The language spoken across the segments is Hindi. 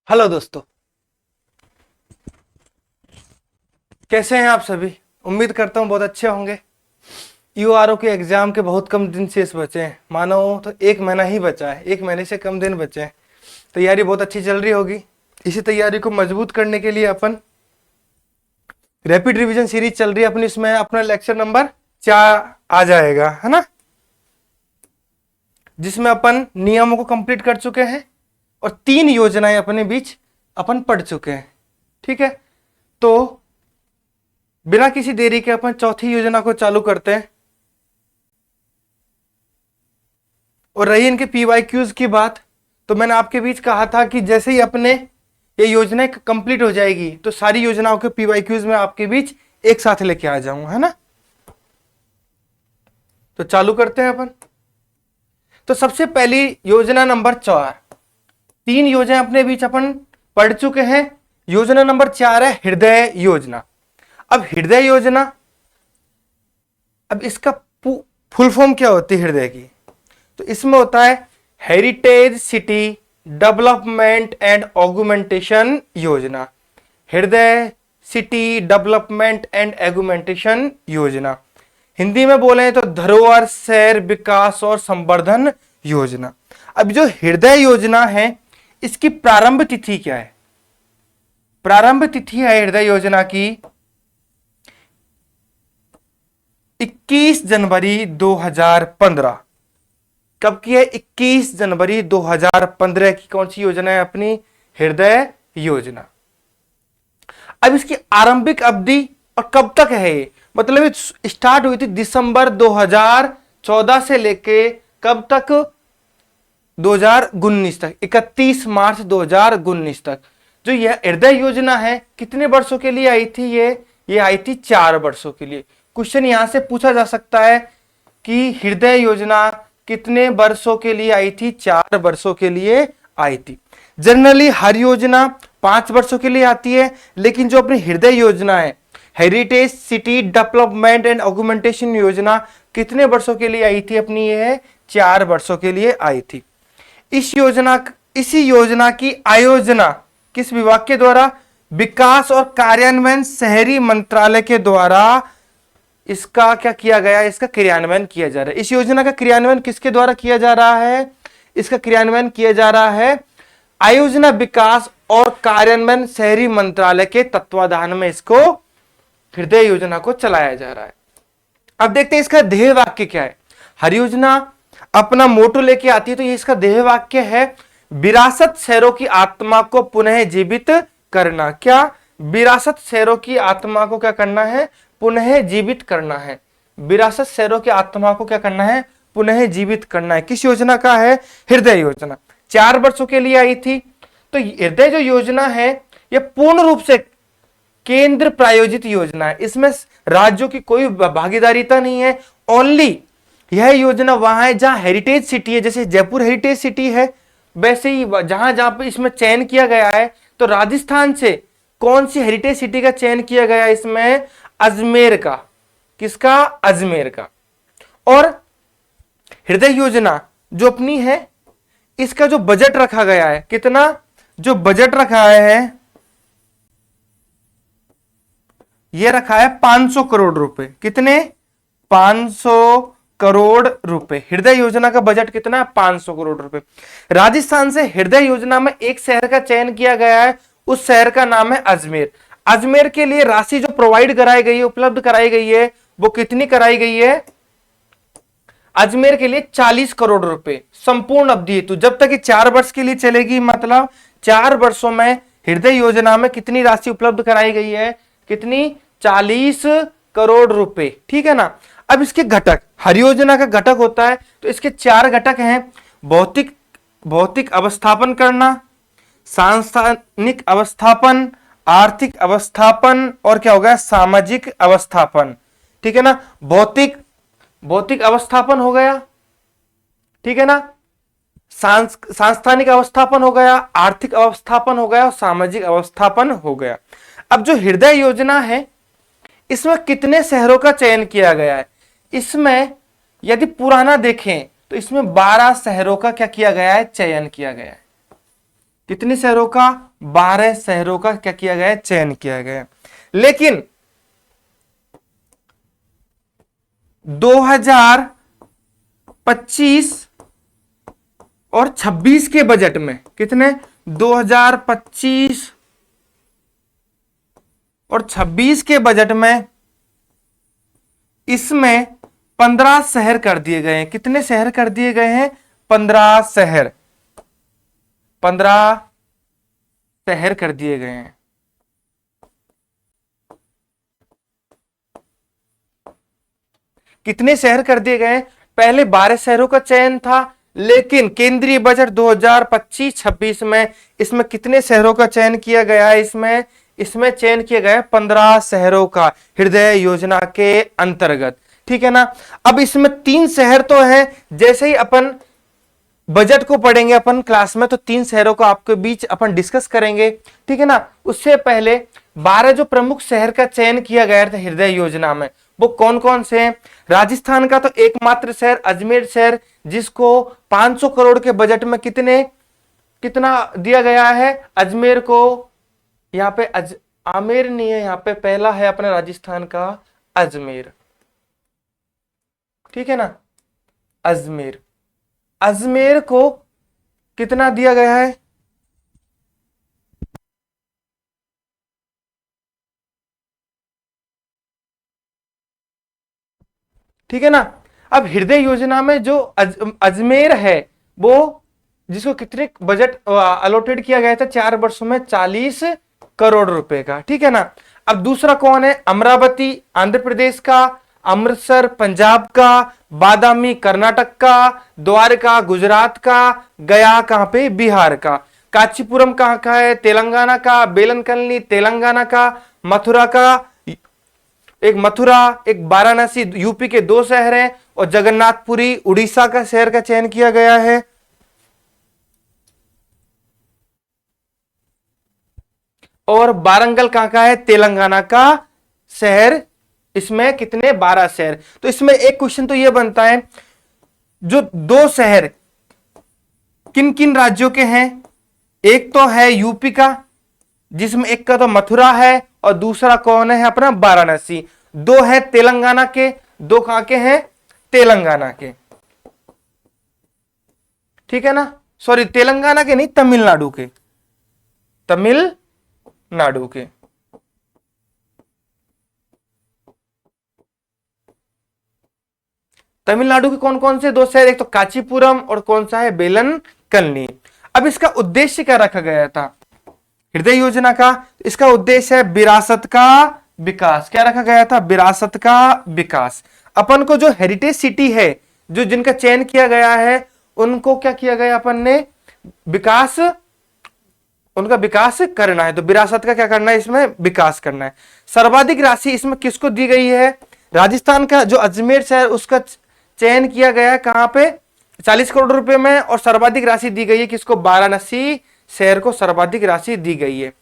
हेलो दोस्तों, कैसे हैं आप सभी। उम्मीद करता हूं बहुत अच्छे होंगे। यूआरओ के एग्जाम के बहुत कम दिन शेष बचे हैं, मानो तो एक महीना ही बचा है, एक महीने से कम दिन बचे हैं। तैयारी बहुत अच्छी चल रही होगी। इसी तैयारी को मजबूत करने के लिए अपन रैपिड रिवीजन सीरीज चल रही है अपनी, इसमें अपना लेक्चर नंबर 4 आ जाएगा, है ना, जिसमें अपन नियमों को कंप्लीट कर चुके हैं और 3 योजनाएं अपने बीच अपन पढ़ चुके हैं। ठीक है, तो बिना किसी देरी के अपन चौथी योजना को चालू करते हैं। और रही इनके पीवाईक्यूज की बात, तो मैंने आपके बीच कहा था कि जैसे ही अपने ये योजना कंप्लीट हो जाएगी तो सारी योजनाओं के पीवाईक्यूज में आपके बीच एक साथ लेके आ जाऊंगा, है ना। तो चालू करते हैं अपन। तो सबसे पहली योजना नंबर 4, 3 योजना अपने बीच अपन पढ़ चुके हैं। योजना नंबर 4 है हृदय योजना। अब हृदय योजना, अब इसका फुल फॉर्म क्या होती है हृदय की, तो इसमें होता है हेरिटेज सिटी डेवलपमेंट एंड ऑगुमेंटेशन योजना। हृदय सिटी डेवलपमेंट एंड ऑगुमेंटेशन योजना, हिंदी में बोले तो धरोहर शहर विकास और संवर्धन योजना। अब जो हृदय योजना है इसकी प्रारंभ तिथि क्या है? प्रारंभ तिथि है हृदय योजना की 21 जनवरी 2015। कब की है? 21 जनवरी 2015 की कौन सी योजना है अपनी? हृदय योजना। अब इसकी आरंभिक अवधि और कब तक है ये, मतलब स्टार्ट हुई थी दिसंबर 2014 से लेके कब तक? 2019 तक, 31 मार्च 2019 तक। जो यह हृदय योजना है कितने वर्षों के लिए आई थी? ये आई थी 4 वर्षों के लिए। क्वेश्चन यहां से पूछा जा सकता है कि हृदय योजना कितने वर्षों के लिए आई थी? 4 वर्षों के लिए आई थी। जनरली हर योजना 5 वर्षों के लिए आती है, लेकिन जो अपनी हृदय योजना है हेरिटेज सिटी डेवलपमेंट एंड ऑगुमेंटेशन योजना कितने वर्षों के लिए आई थी अपनी? ये 4 वर्षों के लिए आई थी। इसी योजना की आयोजना किस विभाग के द्वारा? विकास और कार्यान्वयन शहरी मंत्रालय के द्वारा इसका क्या किया गया? इसका क्रियान्वयन किया जा रहा है। इस योजना का क्रियान्वयन किसके द्वारा किया जा रहा है? इसका क्रियान्वयन किया जा रहा है आयोजना विकास और कार्यान्वयन शहरी मंत्रालय के तत्वाधान में इसको हृदय योजना को चलाया जा रहा है। अब देखते हैं इसका ध्येय वाक्य क्या है। हर योजना अपना मोटो लेके आती है, तो ये इसका ध्येय वाक्य है विरासत शहरों की आत्मा को पुनः जीवित करना। क्या? विरासत शहरों की आत्मा को क्या करना है? पुनः जीवित करना है। विरासत शहरों की आत्मा को क्या करना है? पुनः जीवित करना है। किस योजना का है? हृदय योजना। 4 वर्षों के लिए आई थी। तो हृदय जो योजना है यह पूर्ण रूप से केंद्र प्रायोजित योजना है। इसमें राज्यों की कोई भागीदारीता नहीं है। ओनली यह योजना वहां है जहां हेरिटेज सिटी है, जैसे जयपुर हेरिटेज सिटी है, वैसे ही जहां जहां पर इसमें चयन किया गया है। तो राजस्थान से कौन सी हेरिटेज सिटी का चयन किया गया इसमें? अजमेर का। किसका? अजमेर का। और हृदय योजना जो अपनी है इसका जो बजट रखा गया है, कितना जो बजट रखा है यह रखा है 500 करोड़ रुपए। कितने? 500 करोड़ रुपए। हृदय योजना का बजट कितना है? 500 करोड़ रुपए। राजस्थान से हृदय योजना में एक शहर का चयन किया गया है, उस शहर का नाम है अजमेर। अजमेर के लिए राशि जो प्रोवाइड कराई गई है, उपलब्ध कराई गई है, वो कितनी कराई गई है? अजमेर के लिए 40 करोड़ रुपए संपूर्ण अवधि हेतु। जब तक ये 4 वर्ष के लिए चलेगी, मतलब 4 वर्षों में हृदय योजना में कितनी राशि उपलब्ध कराई गई है? कितनी? 40 करोड़ रुपए। ठीक है ना। अब इसके घटक, हर योजना का घटक होता है, तो इसके 4 घटक हैं। भौतिक अवस्थापन करना, सांस्थानिक अवस्थापन, आर्थिक अवस्थापन और क्या होगा? सामाजिक अवस्थापन। ठीक है ना। भौतिक अवस्थापन हो गया, ठीक है ना, सांस्थानिक अवस्थापन हो गया, आर्थिक अवस्थापन हो गया और सामाजिक अवस्थापन हो गया। अब जो हृदय योजना है इसमें कितने शहरों का चयन किया गया है? इसमें यदि पुराना देखें तो इसमें 12 शहरों का क्या किया गया है? चयन किया गया है। कितने शहरों का? 12 शहरों का क्या किया गया है? चयन किया गया है। लेकिन 2025 और 26 के बजट में, कितने? 2025 और 26 के बजट में इसमें 15 शहर कर दिए गए हैं। कितने शहर कर दिए गए हैं? 15 शहर, 15 शहर कर दिए गए हैं। कितने शहर कर दिए गए हैं? पहले 12 शहरों का चयन था, लेकिन केंद्रीय बजट 2025-26 में इसमें कितने शहरों का चयन किया गया है? इसमें चयन किया गया है 15 शहरों का, हृदय योजना के अंतर्गत। ठीक है ना। अब इसमें 3 शहर तो हैं, जैसे ही अपन बजट को पढ़ेंगे अपन क्लास में, तो 3 शहरों को आपके बीच अपन डिस्कस करेंगे। ठीक है ना। उससे पहले 12 जो प्रमुख शहर का चयन किया गया था हृदय योजना में, वो कौन कौन से हैं? राजस्थान का तो एकमात्र शहर अजमेर शहर, जिसको 500 करोड़ के बजट में कितना दिया गया है अजमेर को। यहाँ पे आमेर नहीं है, यहाँ पे पहला है अपने राजस्थान का अजमेर। ठीक है ना। अजमेर को कितना दिया गया है? ठीक है ना। अब हृदय योजना में जो अजमेर है, वो जिसको कितने बजट अलॉटेड किया गया था 4 वर्षों में? 40 करोड़ रुपए का। ठीक है ना। अब दूसरा कौन है? अमरावती आंध्र प्रदेश का, अमृतसर पंजाब का, बादामी कर्नाटक का, द्वारका गुजरात का, गया कहां पे? बिहार का। कांचीपुरम कहां का है? तेलंगाना का। बेलनकल्ली तेलंगाना का। मथुरा एक वाराणसी यूपी के 2 शहर हैं, और जगन्नाथपुरी उड़ीसा का शहर का चयन किया गया है। और वारंगल कहां का है? तेलंगाना का शहर। इसमें कितने? 12 शहर। तो इसमें एक क्वेश्चन तो यह बनता है, जो 2 शहर किन किन राज्यों के हैं? एक तो है यूपी का, जिसमें एक का तो मथुरा है, और दूसरा कौन है? अपना वाराणसी। 2 है तेलंगाना के, 2 कहां के हैं? तेलंगाना के। ठीक है ना। सॉरी, तेलंगाना के नहीं, तमिलनाडु के, तमिलनाडु के। तमिलनाडु के कौन कौन से 2 शहर? एक तो कांचीपुरम, और कौन सा है? बेलनकल्ली। अब इसका उद्देश्य क्या रखा गया था हृदय योजना का? इसका उद्देश्य है विरासत का विकास। क्या रखा गया था? विरासत का विकास। अपन को जो हेरिटेज सिटी है, जो जिनका चयन किया गया है, उनको क्या किया गया? अपन ने उनका विकास करना है। तो विरासत का क्या करना है? इसमें विकास करना है। सर्वाधिक राशि इसमें किसको दी गई है? राजस्थान का जो अजमेर शहर, उसका चयन किया गया है कहां पे? 40 करोड़ रुपए में। और सर्वाधिक राशि दी गई है किसको? वाराणसी शहर को सर्वाधिक राशि दी गई है।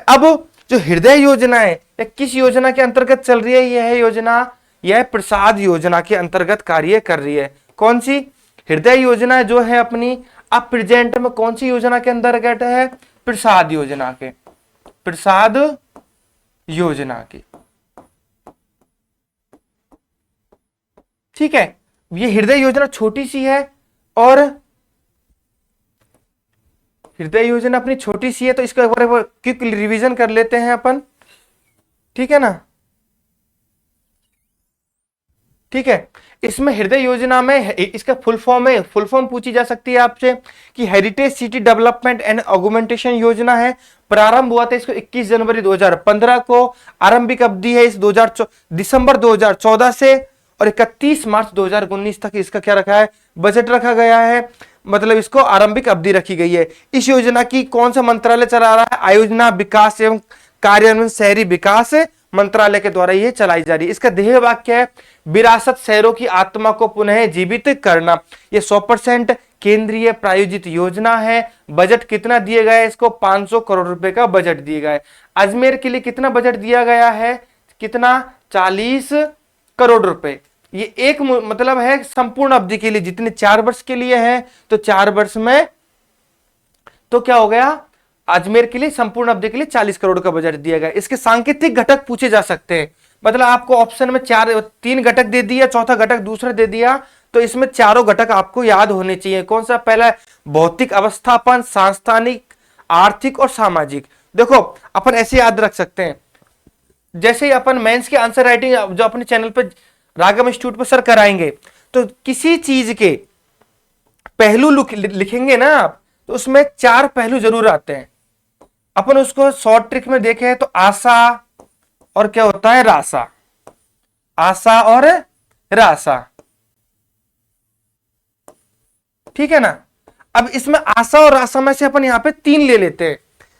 अब जो हृदय योजना है, यह किस योजना के अंतर्गत चल रही है? यह प्रसाद योजना के अंतर्गत कार्य कर रही है। कौन सी हृदय योजना जो है अपनी, अब प्रेजेंट में कौन सी योजना के अंतर्गत है? प्रसाद योजना के, प्रसाद योजना की। ठीक है। ये हृदय योजना छोटी सी है, और हृदय योजना अपनी छोटी सी है, तो इसका क्विक रिवीजन कर लेते हैं अपन। ठीक है ना। ठीक है। इसमें हृदय योजना में इसका फुल फॉर्म पूछी जा सकती है आपसे कि heritage city development and augmentation योजना है। प्रारंभ हुआ था इसको 21 जनवरी 2015 को। आरंभिक अवधि है इस दिसंबर 2014 से, और 31 मार्च 2019 तक इसका क्या रखा है? बजट रखा गया है। मतलब इसको आरंभिक अवधि रखी गई है। इस योजना की कौन सा मंत्रालय चला रहा है? आयोजना विकास एवं कार्यान्वयन शहरी विकास मंत्रालय के द्वारा यह चलाई जा रही है। इसका ध्येय वाक्य है विरासत शहरों की आत्मा को पुनः जीवित करना। यह 100% केंद्रीय प्रायोजित योजना है। बजट कितना दिया गया है इसको? 500 करोड़ रुपए का बजट दिया गया है। अजमेर के लिए कितना बजट दिया गया है? कितना? 40 करोड़ रुपए। ये एक मतलब है संपूर्ण अवधि के लिए, जितने 4 वर्ष के लिए है, तो 4 वर्ष में तो क्या हो गया, अजमेर के लिए संपूर्ण अवधि के लिए 40 करोड़ का बजट दिया गया। इसके सांकेतिक घटक पूछे जा सकते हैं, मतलब आपको ऑप्शन में तीन घटक दे दिया, चौथा घटक दूसरा दे दिया, तो इसमें चारों घटक आपको याद होने चाहिए। कौन सा? पहला भौतिक अवस्थापन, सांस्थानिक, आर्थिक और सामाजिक। देखो अपन ऐसे याद रख सकते हैं, जैसे ही अपन मेंस की आंसर राइटिंग जो अपने चैनल पे रागम इंस्टीट्यूट पर सर कराएंगे, तो किसी चीज के पहलू लिखेंगे ना आप, तो उसमें 4 पहलू जरूर आते हैं। अपन उसको शॉर्ट ट्रिक में देखें तो आशा और क्या होता है, राशा, आशा और राशा, ठीक है ना। अब इसमें आशा और राशा में से अपन यहां पे 3 ले लेते हैं।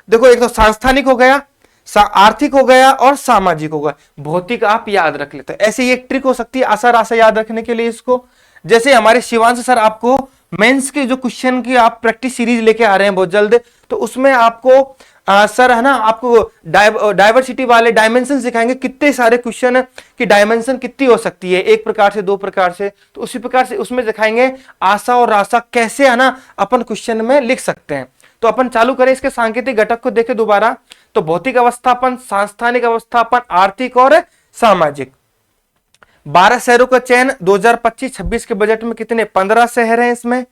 देखो एक तो सांस्थानिक हो गया, आर्थिक हो गया और सामाजिक हो गया। भौतिक आप याद रख लेते हैं। ऐसे ही एक ट्रिक हो सकती है आशा राशा याद रखने के लिए इसको, जैसे हमारे शिवांश सर आपको मेंस के जो क्वेश्चन की आप प्रैक्टिस सीरीज लेके आ रहे हैं बहुत जल्द, तो उसमें आपको सर है ना, आपको डाइवर्सिटी वाले डायमेंशन सिखाएंगे, कितने सारे क्वेश्चन की डायमेंशन कितनी हो सकती है, 1 प्रकार से 2 प्रकार से। तो उसी प्रकार से उसमें दिखाएंगे आशा और राशा कैसे है ना अपन क्वेश्चन में लिख सकते हैं। तो अपन चालू करें, इसके सांकेतिक घटक को देखें दोबारा, तो भौतिक अवस्थापन, सांस्थानिक अवस्थापन, आर्थिक और सामाजिक। 12 शहरों का चयन 2025-26 के बजट में कितने? 15 शहर हैं इसमें,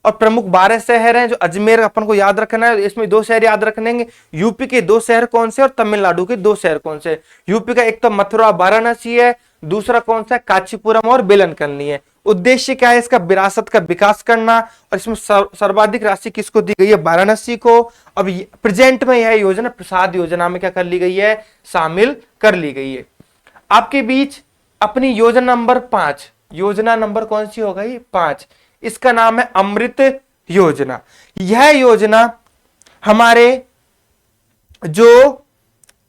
और प्रमुख 12 शहर हैं जो अजमेर अपन को याद रखना है। इसमें 2 शहर याद रखने, यूपी के 2 शहर कौन से और तमिलनाडु के 2 शहर कौन से? यूपी का एक तो मथुरा वाराणसी है, दूसरा कौन सा है? कांचीपुरम और बेलनकल्ली है। उद्देश्य क्या है इसका? विरासत का विकास करना, और इसमें सर्वाधिक राशि किसको दी गई है? वाराणसी को। अब प्रेजेंट में यह योजना प्रसाद योजना में क्या कर ली गई है? शामिल कर ली गई है। आपके बीच अपनी योजना नंबर 5, योजना नंबर कौन सी हो गई? 5। इसका नाम है अमृत योजना। यह योजना हमारे जो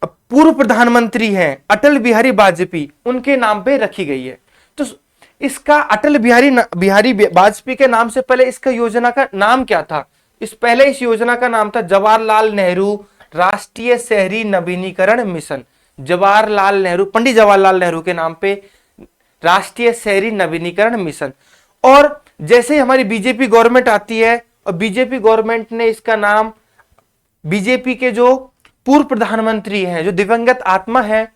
पूर्व प्रधानमंत्री हैं अटल बिहारी वाजपेयी, उनके नाम पे रखी गई है। तो इसका अटल बिहारी वाजपेयी के नाम से पहले इसका योजना का नाम क्या था? इस योजना का नाम था जवाहरलाल नेहरू राष्ट्रीय शहरी नवीनीकरण मिशन। जवाहरलाल नेहरू, पंडित जवाहरलाल नेहरू के नाम पे राष्ट्रीय शहरी नवीनीकरण मिशन। और जैसे ही हमारी बीजेपी गवर्नमेंट आती है, और बीजेपी गवर्नमेंट ने इसका नाम, बीजेपी के जो पूर्व प्रधानमंत्री हैं, जो दिवंगत आत्मा है,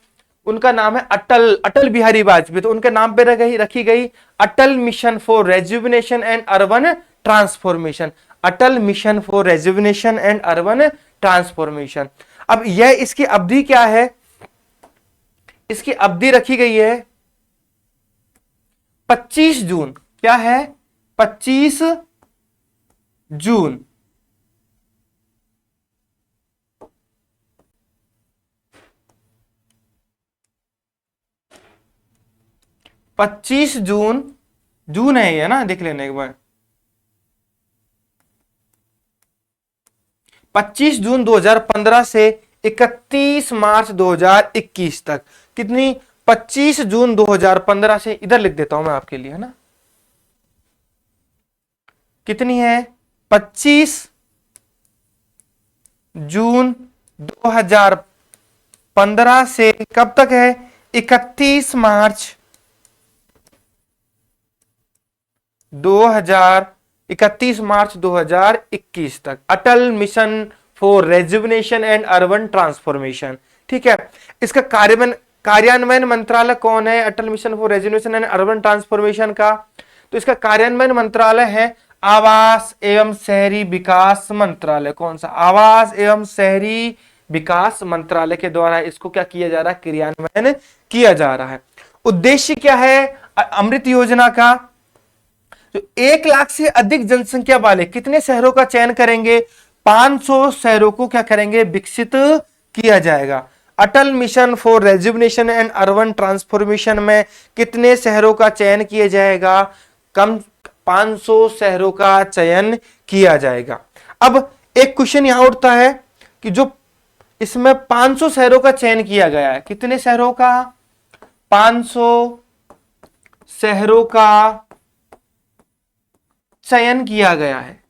उनका नाम है अटल बिहारी वाजपेयी, तो उनके नाम पे रखी गई Atal mission for rejuvenation and urban transformation. Atal mission for rejuvenation and urban transformation. अब यह इसकी अवधि क्या है? इसकी अवधि रखी गई है 25 जून। क्या है? 25 जून 25 जून, जून है ये ना, देख लेना एक बार। 25 जून 2015 से 31 मार्च 2021 तक। कितनी? 25 जून 2015 से, इधर लिख देता हूं मैं आपके लिए, है ना, कितनी है? 25 जून 2015 से कब तक है? 31 मार्च 2021 तक। Atal mission for rejuvenation and urban transformation. ठीक है। इसका कार्यान्वयन मंत्रालय कौन है? Atal mission for rejuvenation and urban transformation का, तो इसका कार्यान्वयन मंत्रालय है आवास एवं शहरी विकास मंत्रालय। कौन सा? आवास एवं शहरी विकास मंत्रालय के द्वारा इसको क्या किया जा रहा है? क्रियान्वयन किया जा रहा है। उद्देश्य क्या है अमृत योजना का? तो 1 लाख से अधिक जनसंख्या वाले कितने शहरों का चयन करेंगे? 500 शहरों को क्या करेंगे? विकसित किया जाएगा। Atal mission for rejuvenation and urban transformation में कितने शहरों का चयन किया जाएगा? कम 500 शहरों का चयन किया जाएगा। अब एक क्वेश्चन यहां उठता है कि जो इसमें 500 शहरों का चयन किया गया है, कितने शहरों का? 500 शहरों का चयन किया गया है।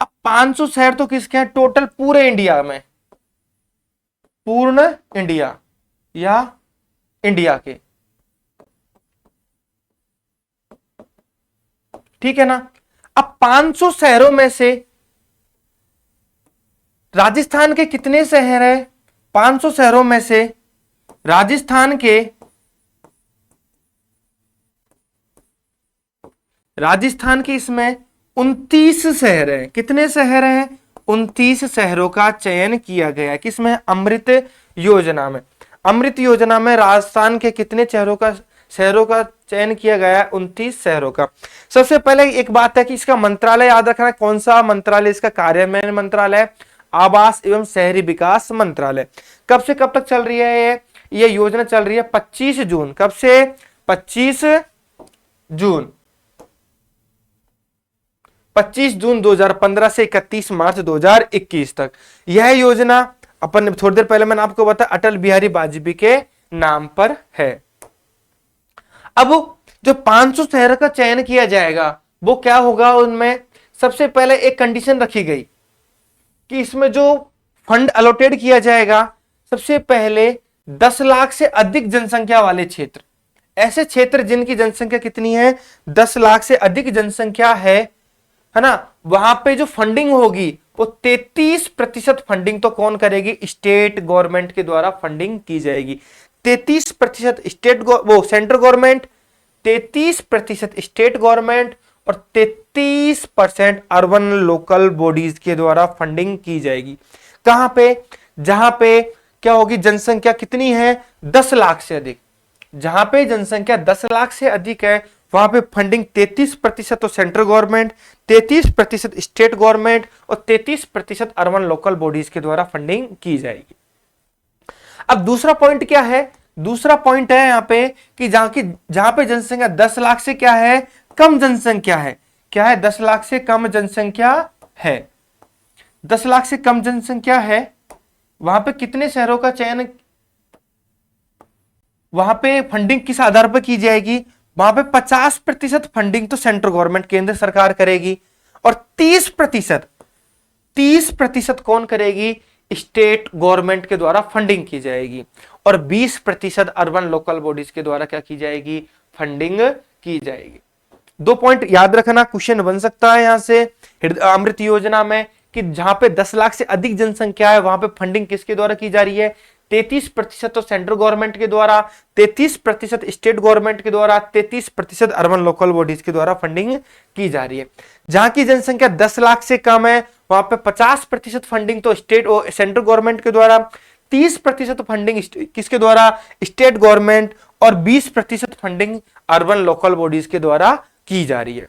अब 500 शहर तो किसके हैं? टोटल पूरे इंडिया में, पूर्ण इंडिया या इंडिया के, ठीक है ना। अब 500 शहरों में से राजस्थान के कितने शहर है? 500 शहरों में से राजस्थान के इसमें 29 शहर हैं। कितने शहर हैं? 29 शहरों का चयन किया गया। किसमें? अमृत योजना में। अमृत योजना में राजस्थान के कितने शहरों का चयन किया गया है? 29 शहरों का। सबसे पहले एक बात है कि इसका मंत्रालय याद रखना है। कौन सा मंत्रालय? इसका कार्यान्वयन मंत्रालय, आवास एवं शहरी विकास मंत्रालय। कब से कब तक चल रही है ये योजना? चल रही है 25 जून। कब से? 25 जून 2015 से 31 मार्च 2021 तक। यह योजना अपन थोड़ी देर पहले मैंने आपको बताया अटल बिहारी वाजपेयी के नाम पर है। अब जो 500 शहर का चयन किया जाएगा वो क्या होगा? उनमें सबसे पहले एक कंडीशन रखी गई कि इसमें जो फंड अलॉटेड किया जाएगा, सबसे पहले 10 लाख से अधिक जनसंख्या वाले क्षेत्र, ऐसे क्षेत्र जिनकी जनसंख्या कितनी है? 10 लाख से अधिक जनसंख्या है ना, वहां पे जो फंडिंग होगी वो 33% फंडिंग तो कौन करेगी? स्टेट गवर्नमेंट के द्वारा फंडिंग की जाएगी। 33% सेंट्रल गवर्नमेंट, 33% स्टेट गवर्नमेंट और 33% अर्बन लोकल बॉडीज के द्वारा फंडिंग की जाएगी। कहां पे? जहां पे क्या होगी? जनसंख्या कितनी है? 10 लाख से अधिक। जहां पे जनसंख्या 10 लाख से अधिक है वहां पे फंडिंग 33% तो सेंट्रल गवर्नमेंट, 33% स्टेट गवर्नमेंट और 33% अर्बन लोकल बॉडीज के द्वारा फंडिंग की जाएगी। अब दूसरा पॉइंट क्या है? दूसरा पॉइंट है यहां पे कि जहां पे जनसंख्या 10 लाख से क्या है? कम जनसंख्या है। क्या है? 10 लाख से कम जनसंख्या है। 10 लाख से कम जनसंख्या है, वहां पे कितने शहरों का चयन, वहां पे फंडिंग किस आधार पर की जाएगी? वहां पे 50% फंडिंग तो सेंट्रल गवर्नमेंट केंद्र सरकार करेगी और 30% कौन करेगी? स्टेट गवर्नमेंट के द्वारा फंडिंग की जाएगी और 20% अर्बन लोकल बॉडीज के द्वारा क्या की जाएगी? फंडिंग की जाएगी। 2 पॉइंट याद रखना, क्वेश्चन बन सकता है यहां से अमृत योजना में कि जहां पे 10 लाख से अधिक जनसंख्या है वहां पे फंडिंग किसके द्वारा की जा रही है? 33% तो सेंट्रल गवर्नमेंट के द्वारा, 33% स्टेट गवर्नमेंट के द्वारा, 33% अर्बन लोकल बॉडीज के द्वारा फंडिंग की जा रही है। जहां की जनसंख्या 10 लाख से कम है वहां पे 50% फंडिंग तो स्टेट और सेंट्रल गवर्नमेंट के द्वारा, 30% फंडिंग किसके द्वारा? स्टेट गवर्नमेंट और 20% फंडिंग अर्बन लोकल बॉडीज के द्वारा की जा रही है।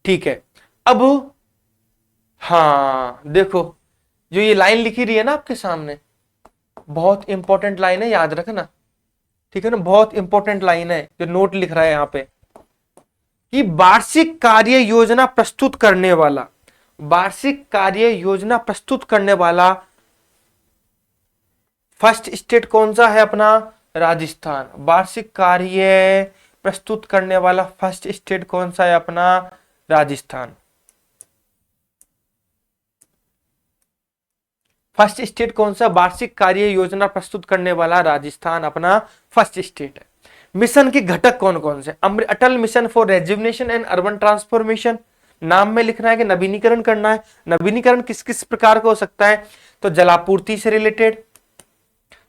ठीक है। अब हाँ देखो, जो ये लाइन लिखी रही है ना आपके सामने, बहुत इंपॉर्टेंट लाइन है, याद रखना। ठीक है ना, बहुत इंपॉर्टेंट लाइन है जो नोट लिख रहा है यहां पे कि वार्षिक कार्य योजना प्रस्तुत करने वाला, वार्षिक कार्य योजना प्रस्तुत करने वाला फर्स्ट स्टेट कौन सा है? अपना राजस्थान। वार्षिक कार्य प्रस्तुत करने वाला फर्स्ट स्टेट कौन सा है? अपना राजस्थान। फर्स्ट स्टेट कौन सा? वार्षिक कार्य योजना प्रस्तुत करने वाला राजस्थान अपना फर्स्ट स्टेट है। मिशन के घटक कौन कौन से? Atal mission for rejuvenation and urban transformation, नाम में लिखना है कि नवीनीकरण करना है। नवीनीकरण किस किस प्रकार का हो सकता है? तो जलापूर्ति से रिलेटेड।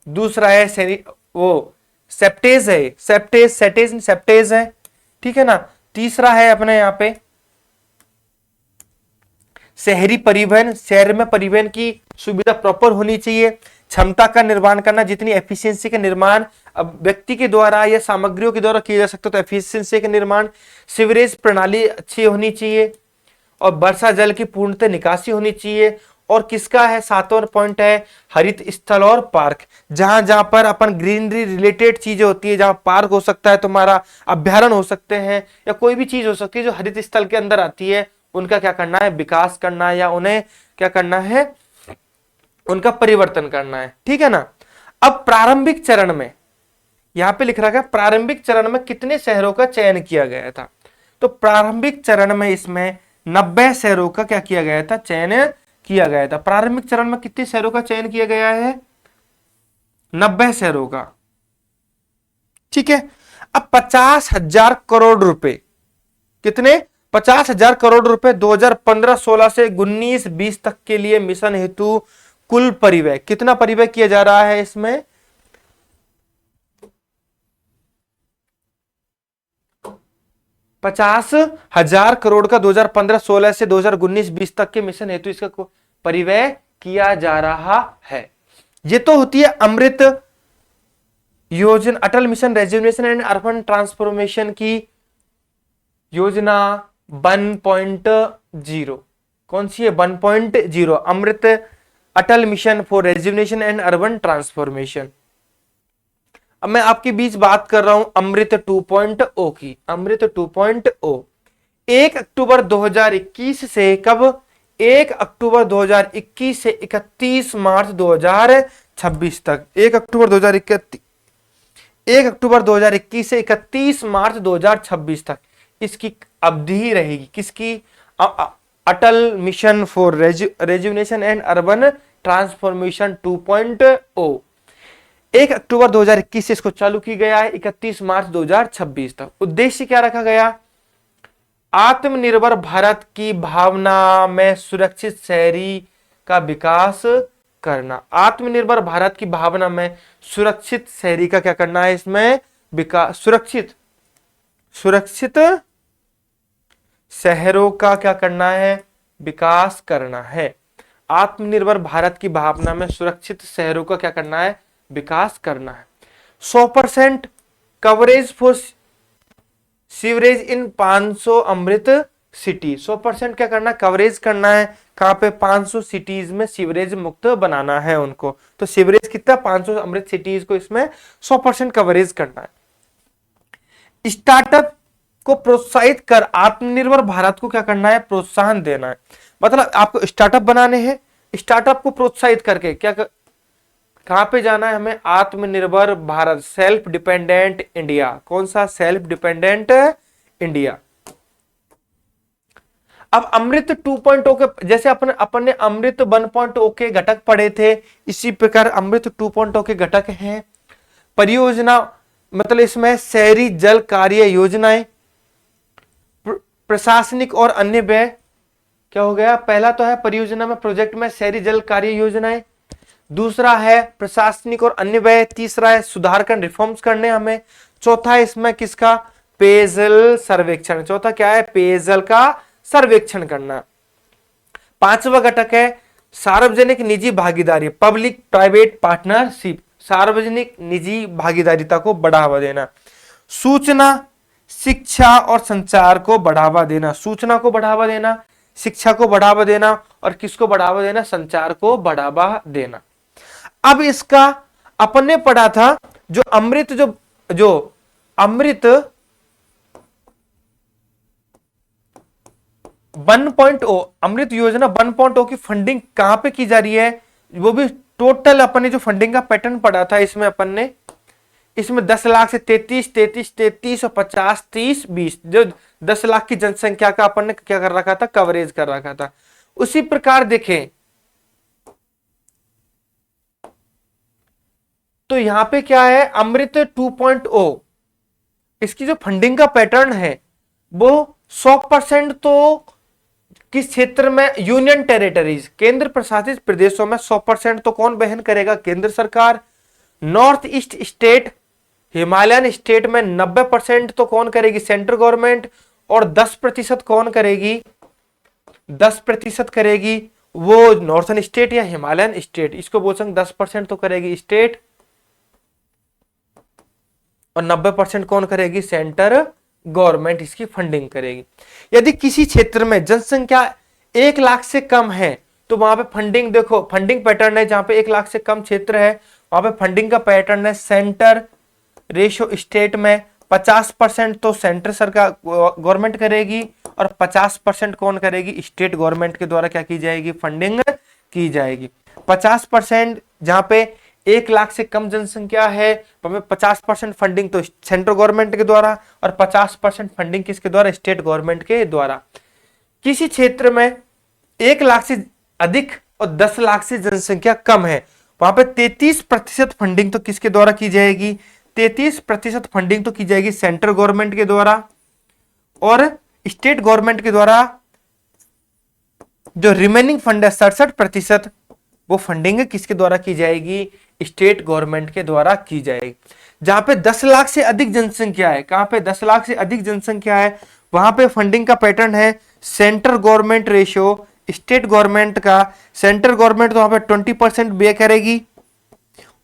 दूसरा है वो सेप्टेज है, सेप्टेज है, ठीक है ना। तीसरा है अपने यहाँ पे शहरी परिवहन, शहर में परिवहन की सुविधा प्रॉपर होनी चाहिए। क्षमता का निर्माण करना, जितनी एफिशिएंसी का निर्माण अब व्यक्ति के द्वारा या सामग्रियों के द्वारा किया जा सकता है तो एफिशिएंसी का निर्माण। सीवरेज प्रणाली अच्छी होनी चाहिए और वर्षा जल की पूर्णतः निकासी होनी चाहिए। और किसका है? 7वां पॉइंट है हरित स्थल और पार्क, जहां जहां पर अपन ग्रीनरी रिलेटेड चीजें होती है, जहां पार्क हो सकता है, तुम्हारा अभ्यारण्य हो सकते हैं या कोई भी चीज हो सकती है जो हरित स्थल के अंदर आती है, उनका क्या करना है? विकास करना है या उन्हें क्या करना है? उनका परिवर्तन करना है। ठीक है ना। अब प्रारंभिक चरण में यहां पे लिख रखा है प्रारंभिक चरण में कितने शहरों का चयन किया गया था? तो प्रारंभिक चरण में इसमें 90 शहरों का क्या किया गया था? चयन किया गया था। प्रारंभिक चरण में कितने शहरों का चयन किया गया है? 90 शहरों का। ठीक है। अब 50,000 करोड़ रुपए, कितने? 50,000 करोड़ रुपए 2015-16 से 19-20 तक के लिए मिशन हेतु कुल परिव्यय, कितना परिव्यय किया जा रहा है इसमें? 50,000 करोड़ का 2015-16 से 2019-20 तक के मिशन हेतु इसका परिव्यय किया जा रहा है। ये तो होती है अमृत योजना, Atal mission rejuvenation and urban transformation की योजना 1.0। कौन सी है? 1.0 Amrut Atal mission for rejuvenation and urban transformation. अब मैं आपके बीच बात कर रहा हूं अमृत 2.0 की। अमृत 2.0 1 अक्टूबर 2021 से कब? 1 अक्टूबर 2021 से 31 मार्च 2026 तक। 1 अक्टूबर 2021 से 31 मार्च 2026 तक इसकी अवधि रहेगी। किसकी? Atal mission for rejuvenation and urban transformation 2.0। 1 अक्टूबर 2021 से इसको चालू की गया है, 31 मार्च 2026 तक। उद्देश्य क्या रखा गया? आत्मनिर्भर भारत की भावना में सुरक्षित शहरी का विकास करना। आत्मनिर्भर भारत की भावना में सुरक्षित शहरी का क्या करना है? इसमें विकास, सुरक्षित शहरों का क्या करना है? विकास करना है। आत्मनिर्भर भारत की भावना में सुरक्षित शहरों का क्या करना है? विकास करना है। 100% coverage for sewerage in 500 Amrut city. 100% क्या करना? कवरेज करना है। कहां पे? 500 सिटीज में सीवरेज मुक्त बनाना है उनको। तो सीवरेज कितना? 500 अमृत सिटीज को इसमें 100% कवरेज करना है। स्टार्टअप को प्रोत्साहित कर आत्मनिर्भर भारत को क्या करना है? प्रोत्साहन देना है। मतलब आपको स्टार्टअप बनाने हैं, स्टार्टअप को प्रोत्साहित करके क्या कहां पे जाना है हमें? आत्मनिर्भर भारत, सेल्फ डिपेंडेंट इंडिया। कौन सा? Self dependent India. अब अमृत 2.0 के जैसे अपन ने अमृत 1.0 के घटक पढ़े थे, इसी प्रकार अमृत 2.0 के घटक हैं परियोजना, मतलब इसमें शहरी जल कार्य योजनाएं, प्रशासनिक और अन्य व्यय। क्या हो गया? पहला तो है परियोजना में, प्रोजेक्ट में शहरी जल कार्य योजनाएं, दूसरा है प्रशासनिक और अन्य व्यय, तीसरा है सुधार कर रिफॉर्म्स करने हमें, चौथा है इसमें किसका? पेयजल सर्वेक्षण। चौथा क्या है? पेयजल का सर्वेक्षण करना। पांचवा घटक है सार्वजनिक निजी भागीदारी, पब्लिक प्राइवेट पार्टनरशिप। सार्वजनिक निजी भागीदारिता को बढ़ावा देना। सूचना, शिक्षा और संचार को बढ़ावा देना। सूचना को बढ़ावा देना, शिक्षा को बढ़ावा देना और किसको बढ़ावा देना? संचार को बढ़ावा देना। अब इसका अपन ने पढ़ा था जो अमृत अमृत 1.0 अमृत योजना 1.0 की फंडिंग कहां पे की जा रही है? वो भी टोटल अपन ने जो फंडिंग का पैटर्न पढ़ा था इसमें अपन ने, इसमें 10 लाख से 33 और 50, 30, 20, जो 10 लाख की जनसंख्या का अपन ने क्या कर रखा था? कवरेज कर रखा था। उसी प्रकार देखें तो यहां पे क्या है? अमृत 2.0 इसकी जो फंडिंग का पैटर्न है वो 100% तो किस क्षेत्र में? यूनियन टेरिटरीज, केंद्र प्रशासित प्रदेशों में 100% तो कौन वहन करेगा? केंद्र सरकार। North east state, Himalayan state में 90% तो कौन करेगी? Central government. और 10% कौन करेगी? 10% करेगी वो नॉर्थन स्टेट या हिमालयन स्टेट। इसको बोल सकते 10% तो करेगी स्टेट और 90% कौन करेगी? सेंटर गवर्नमेंट इसकी फंडिंग करेगी। यदि किसी क्षेत्र में जनसंख्या 1 लाख से कम है तो वहां पे फंडिंग, देखो फंडिंग पैटर्न है, जहां पे 1 लाख से कम क्षेत्र है वहां पे फंडिंग का पैटर्न है सेंटर रेशियो। स्टेट में 50% तो सेंटर सरकार गवर्नमेंट करेगी और 50% कौन करेगी? स्टेट गवर्नमेंट के द्वारा क्या की जाएगी? फंडिंग की जाएगी। 50% जहां पे 1 लाख से कम जनसंख्या है वहां पे 50% फंडिंग तो सेंट्रल गवर्नमेंट के द्वारा और 50% फंडिंग किसके द्वारा? स्टेट गवर्नमेंट के द्वारा। किसी क्षेत्र में 1 लाख से अधिक और 10 लाख से जनसंख्या कम है वहां पे 33% फंडिंग तो किसके द्वारा की जाएगी? 33% फंडिंग तो की जाएगी सेंट्रल गवर्नमेंट के द्वारा और स्टेट गवर्नमेंट के द्वारा जो रिमेनिंग फंड है 67%, वो फंडिंग किसके द्वारा की जाएगी? स्टेट गवर्नमेंट के द्वारा की जाएगी। जहां पे 10 लाख से अधिक जनसंख्या है, कहां पे 10 लाख से अधिक जनसंख्या है, वहां पे फंडिंग का पैटर्न है central government ratio state government का। सेंट्रल गवर्नमेंट तो वहां पे 20% पे करेगी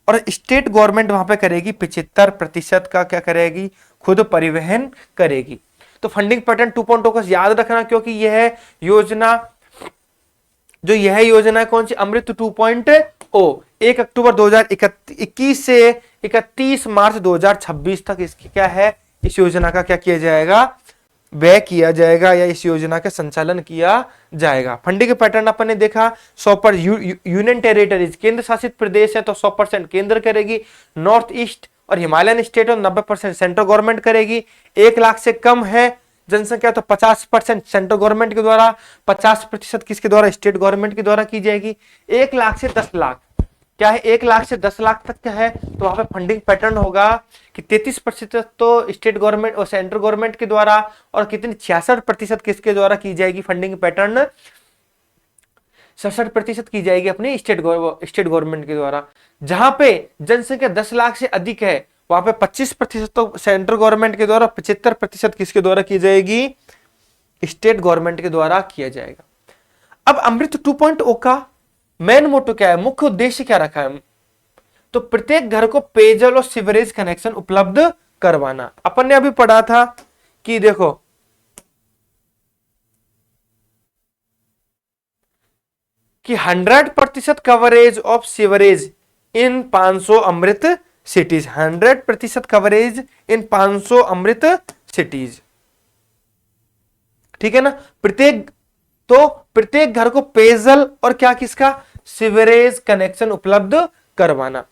और स्टेट गवर्नमेंट वहां पे करेगी 75% का क्या करेगी? खुद परिवहन करेगी। तो फंडिंग पैटर्न 2.0 को याद रखना, क्योंकि यह योजना कौन सी? अमृत 2.0 1 अक्टूबर 2021 से 31 मार्च 2026 तक इसकी क्या है? इस योजना का क्या किया जाएगा? व्यय किया जाएगा या इस योजना का संचालन किया जाएगा। फंडिंग के पैटर्न अपन ने देखा। 100 यूनियन टेरिटरीज केंद्र शासित प्रदेश है तो 100% केंद्र करेगी, नॉर्थ ईस्ट और हिमालयन स्टेट और 90% सेंट्रल गवर्नमेंट करेगी। 1 लाख से कम है जनसंख्या तो 50% सेंट्रल गवर्नमेंट के द्वारा, 50% किसके द्वारा? स्टेट गवर्नमेंट के द्वारा की जाएगी। 1 लाख से 10 लाख क्या है? 1 लाख से 10 लाख तक क्या है? तो वहां पे फंडिंग पैटर्न होगा कि 33% तो स्टेट गवर्नमेंट और सेंट्रल गवर्नमेंट के द्वारा, और कितनी 66% किसके द्वारा की जाएगी? फंडिंग पैटर्न 67% की जाएगी अपनी स्टेट गवर्नमेंट के द्वारा। जहां पे जनसंख्या 10 लाख से अधिक है वहां पे 25% तो सेंट्रल गवर्नमेंट के द्वारा, 75% किसके द्वारा की जाएगी? स्टेट गवर्नमेंट के द्वारा किया जाएगा। अब अमृत 2.0 का मेन मोटो क्या है? मुख्य उद्देश्य क्या रखा है? तो प्रत्येक घर को पेयजल और सीवरेज कनेक्शन उपलब्ध करवाना। अपन ने अभी पढ़ा था कि देखो कि 100% coverage of sewerage in 500 Amrut cities. 100% coverage in 500 Amrut cities, ठीक है ना? प्रत्येक घर को पेयजल और क्या किसका? सीवरेज कनेक्शन उपलब्ध करवाना।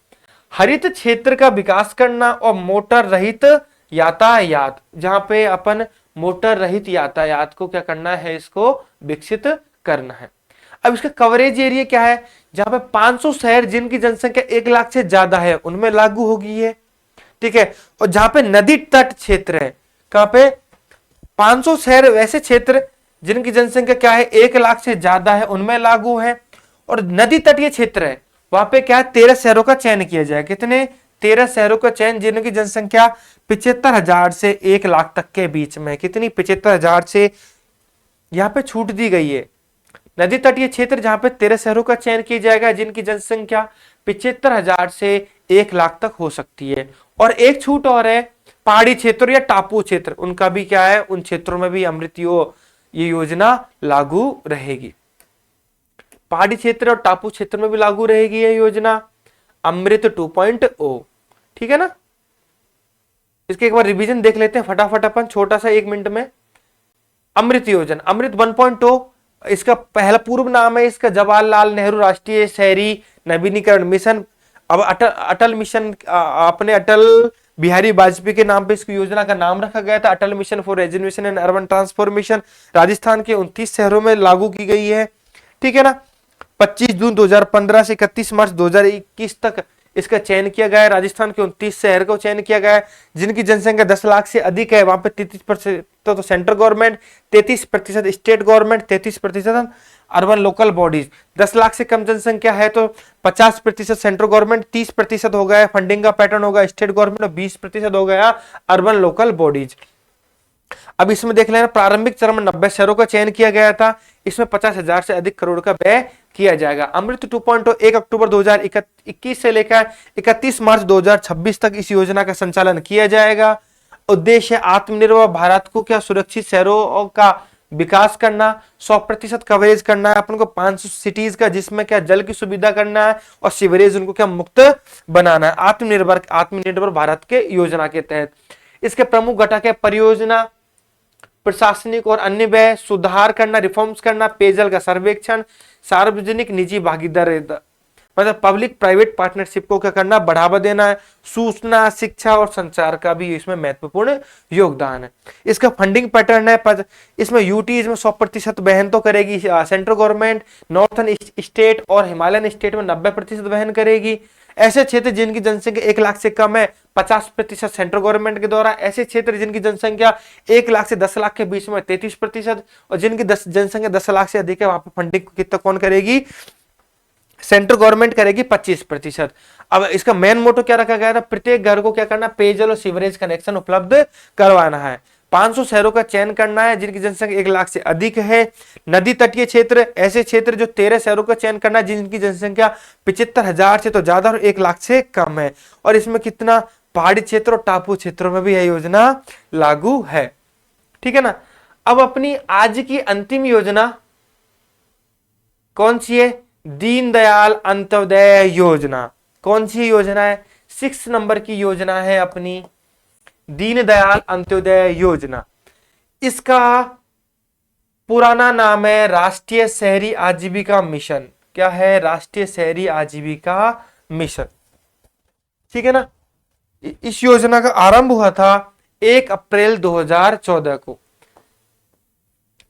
हरित क्षेत्र का विकास करना और मोटर रहित यातायात, जहां पे अपन मोटर रहित यातायात को क्या करना है? इसको विकसित करना है। अब इसका कवरेज एरिया क्या है? जहां पे 500 शहर जिनकी जनसंख्या 1 लाख से ज्यादा है उनमें लागू होगी है, ठीक है। और जहां पे नदी तट क्षेत्र है, कहां पे? 500 शहर वैसे क्षेत्र जिनकी जनसंख्या क्या है? 1 लाख से ज्यादा है उनमें लागू है। और नदी तटीय क्षेत्र है वहां पे क्या है? 13 शहरों का चयन किया जाए। कितने? 13 शहरों का चयन जिनकी जनसंख्या 75,000 से 1 लाख तक के बीच में। कितनी? 75,000 से, यहां पे छूट दी गई है। नदी तटीय क्षेत्र जहां पे 13 शहरों का चयन किया जाएगा जिनकी जनसंख्या 75,000 से 1 लाख तक हो सकती है। और एक छूट और है, पहाड़ी क्षेत्र या टापू क्षेत्र, उनका भी क्या है? उन क्षेत्रों में भी अमृत ये योजना लागू रहेगी। पहाड़ी क्षेत्र और टापू क्षेत्र में भी लागू रहेगी यह योजना अमृत 2.0, ठीक है ना? इसके एक बार रिवीजन देख लेते हैं फटाफट अपन, छोटा सा 1 मिनट में। अमृत योजना, अमृत 1.0, इसका पहला पूर्व नाम है इसका जवाहरलाल नेहरू राष्ट्रीय शहरी नवीनीकरण मिशन। अब अटल मिशन, अपने अटल बिहारी वाजपेयी के नाम पे इसकी योजना का नाम रखा गया था, Atal mission for rejuvenation and urban transformation. Rajasthan के 29 शहरों में लागू की गई है, ठीक है ना? 25 जून 2015 से 31 मार्च 2021 तक इसका चयन किया गया है। राजस्थान के 29 शहर को चयन किया गया है जिनकी जनसंख्या 10 लाख से अधिक है। वहां पे 33% तो central government, 33% state government, 33% urban local bodies. 10 lakh से कम जनसंख्या है तो 50% सेंट्रल गवर्नमेंट, 30% हो गया फंडिंग का पैटर्न होगा स्टेट गवर्नमेंट और 20% हो गया अर्बन लोकल बॉडीज। अब इसमें देख लेना, प्रारंभिक चरण में 90 शहरों का चयन किया गया था। इसमें 50,000 से अधिक करोड़ का व्यय किया जाएगा। अमृत 2.0 1 अक्टूबर 2021 से लेकर 31 मार्च 2026 तक इस योजना का संचालन किया जाएगा। उद्देश्य आत्मनिर्भर भारत को क्या सुरक्षित शहरों का विकास करना, 100% कवरेज करना है अपन को 500 सिटीज का, जिसमें क्या जल की सुविधा करना है और सीवरेज उनको क्या मुक्त बनाना है। आत्मनिर्भर भारत के योजना के तहत इसके प्रमुख घटक है परियोजना, प्रशासनिक और अन्य व्यय, सुधार करना, रिफॉर्म्स करना, पेयजल का सर्वेक्षण, सार्वजनिक निजी भागीदारी मतलब पब्लिक प्राइवेट पार्टनरशिप को क्या करना, बढ़ावा देना है। सूचना, शिक्षा और संचार का भी इसमें महत्वपूर्ण योगदान है। इसका फंडिंग पैटर्न है, इसमें यूटी इसमें 100% वहन तो करेगी सेंट्रल गवर्नमेंट, नॉर्थन स्टेट और हिमालयन स्टेट में 90% वहन करेगी। ऐसे क्षेत्र जिनकी जनसंख्या 1 लाख से कम है 50% सेंट्रल गवर्नमेंट के द्वारा, ऐसे क्षेत्र जिनकी जनसंख्या 1 लाख से 10 लाख के बीच में 33%, और जिनकी जनसंख्या 10 लाख से अधिक है वहां पर फंडिंग कितना कौन करेगी, सेंट्रल गवर्नमेंट करेगी 25%। अब इसका मेन मोटो क्या रखा गया था, प्रत्येक घर को क्या करना, पेयजल और सीवरेज कनेक्शन उपलब्ध करवाना है। 500 शहरों का चयन करना है जिनकी जनसंख्या 1 लाख से अधिक है। नदी तटीय क्षेत्र, ऐसे क्षेत्र जो 13 शहरों का चयन करना है जिनकी जनसंख्या 75,000 से तो ज्यादा और 1 लाख से कम है। और इसमें कितना, पहाड़ी क्षेत्र और टापू क्षेत्रों में भी यह योजना लागू है। ठीक है ना। अब अपनी आज की अंतिम योजना कौन सी है, दीनदयाल अंत्योदय योजना। कौन सी योजना है, 6 नंबर की योजना है अपनी दीनदयाल अंत्योदय योजना। इसका पुराना नाम है राष्ट्रीय शहरी आजीविका मिशन। क्या है, राष्ट्रीय शहरी आजीविका मिशन। ठीक है ना। इस योजना का आरंभ हुआ था 1 अप्रैल 2014 को।